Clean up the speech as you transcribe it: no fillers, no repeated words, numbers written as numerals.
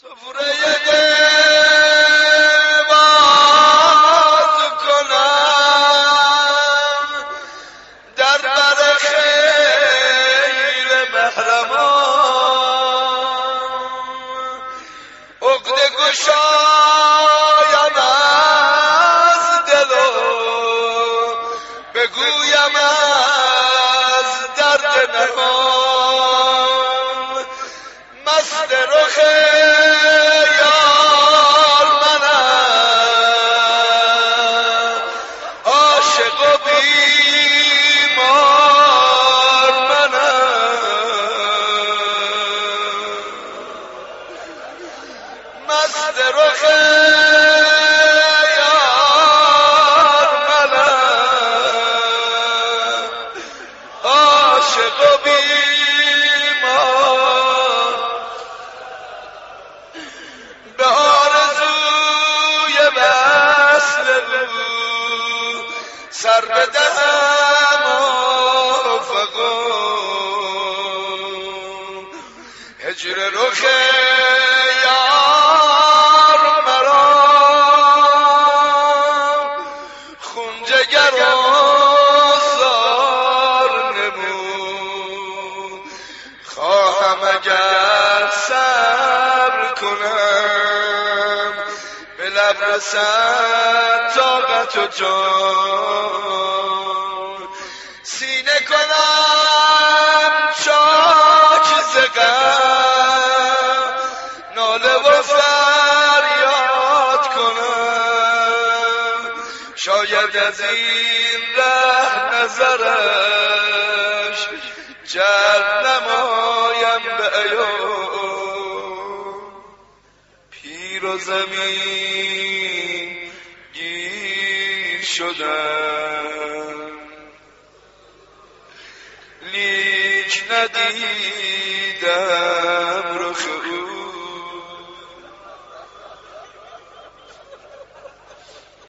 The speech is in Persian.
سفره باز کنم در بر خیل محرمان، عقده گشایم از دل و بگویم از درد نهان. مست رخ یار منم، عاشق و بیمار منم. مست رخ یار منم، عاشق و بیمار. به آرزوی وصل او سر بدهم آفغان. هجر رخ یار مرا خون جگر آزار نمود. خواهم اگر صبر کنم به لب رسد طاقت و جان. سینه کنم چاک ز غم، ناله و فریاد کنم. شاید از این ره نظرش جلب نمایم به عیان. پیر و زمین گیر شدم لیک ندیدم رخ او.